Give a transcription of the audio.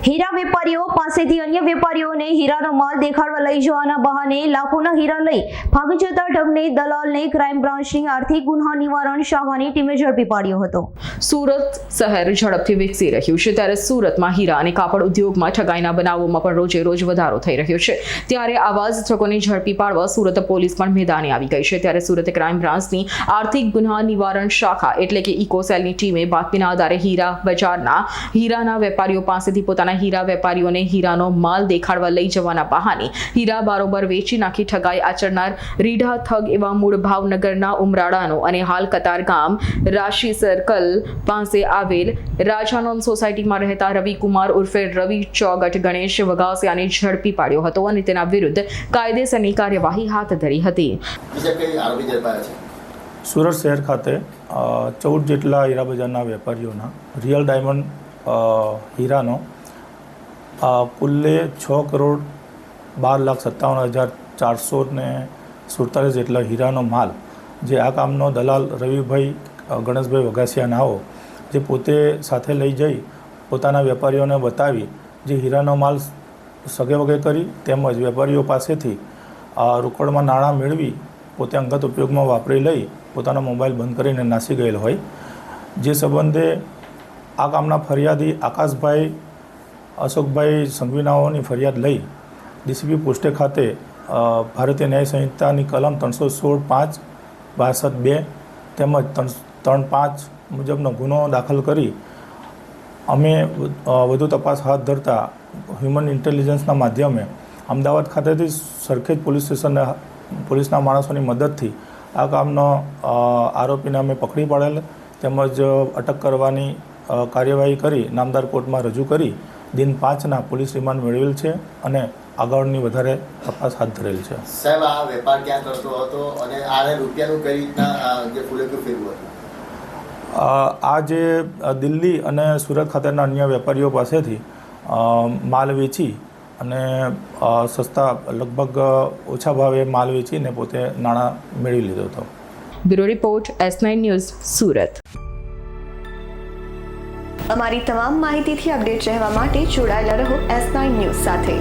હીરા વેપારીઓ પાસેથી અન્ય વેપારીઓને હીરાનો માલ દેખાડવા લઈ જવાના બહાને લાખોના હીરા લઈ ભાગી જતા ઢબને દલાલને ક્રાઇમ બ્રાન્ચની આર્થિક ગુન્હા નિવારણ શાખાની ટીમે ઝડપી પાડ્યો હતો। સુરત શહેર ઝડપથી વિકસી રહ્યું છે ત્યારે સુરતમાં હીરા અને કાપડ ઉદ્યોગમાં ઠગાઈના બનાવોમાં પણ રોજે રોજ વધારો થઈ રહ્યો છે। ત્યારે આવા જ તસ્કરોને ઝડપી પાડવા સુરત પોલીસ પણ મેદાને આવી ગઈ છે। ત્યારે સુરત ક્રાઇમ બ્રાન્ચની આર્થિક ગુન્હા નિવારણ શાખા એટલે કે ઇકો સેલની ટીમે બાતમીના આધારે હીરા બજારના હીરાના વેપારીઓ પાસેથી પોતાના હીરા વેપારીઓને હીરાનો માલ દેખાડવા લઈ જવાના બહાને હીરા બારોબર વેચી નાખી ઠગાઈ આચરનાર રીઢા થગ એવા મૂળ ભાવનગરના ઉમરાળાનો અને હાલ કતાર ગામ રાશિ સર્કલ પાસે આવેલ રાજાનંદ સોસાયટીમાં રહેતા રવિકુમાર ઉર્ફે રવિ ચોગટ ગણેશ વગાસિયાને ઝડપી પાડ્યો હતો અને તેના વિરુદ્ધ કાયદેસરની કાર્યવાહી હાથ ધરી હતી। સુરત શહેર ખાતે 14 જેટલા હીરા બજારના વેપારીઓના રિયલ ડાયમંડ હીરાનો કુલ્લે 6,12,57,447 જેટલા હીરાનો માલ જે આ કામનો દલાલ રવિભાઈ ગણેશભાઈ વગાસિયા નાઓ જે પોતે સાથે લઈ જઈ પોતાના વેપારીઓને બતાવી જે હીરાનો માલ સગે વગે કરી તેમજ વેપારીઓ પાસેથી રોકડમાં નાણાં મેળવી પોતે અંગત ઉપયોગમાં વાપરી લઈ પોતાનો મોબાઈલ બંધ કરીને નાસી ગયેલ હોય। જે સંબંધે આ કામના ફરિયાદી આકાશભાઈ અશોકભાઈ સંઘવીનાઓની ફરિયાદ લઈ ડીસીપી પોસ્ટે ખાતે ભારતીય ન્યાય સંહિતાની કલમ 316(5) 62 તેમજ 335 મુજબનો ગુનો દાખલ કરી અમે વધુ તપાસ હાથ ધરતા હ્યુમન ઇન્ટેલિજન્સના માધ્યમે અમદાવાદ ખાતેથી સરખેજ પોલીસ સ્ટેશનના પોલીસના માણસોની મદદથી આ કામનો આરોપીને અમે પકડી પાડેલ તેમજ અટક કરવાની કાર્યવાહી કરી નામદાર કોર્ટમાં રજૂ કરી દિન 5ના પોલીસ રિમાન્ડ મેળવેલ છે અને આગળની વધારે તપાસ હાથ ધરેલ છે। સાહેબ, આ વેપાર ક્યાં કરતો હતો અને આ રૂપિયાનું કઈ રીતના જે ફૂલેકું ફેરવું હતું? આ જે દિલ્હી અને સુરત ખાતેના અન્ય વેપારીઓ પાસેથી માલ વેચી અને સસ્તા લગભગ ઓછા ભાવે માલ વેચીને પોતે નાણાં મેળવી લીધો હતો। Bureau report S9 news Surat. અમારી તમામ માહિતીથી અપડેટ રહેવા માટે જોડાયેલા રહો S9 ન્યૂઝ સાથે।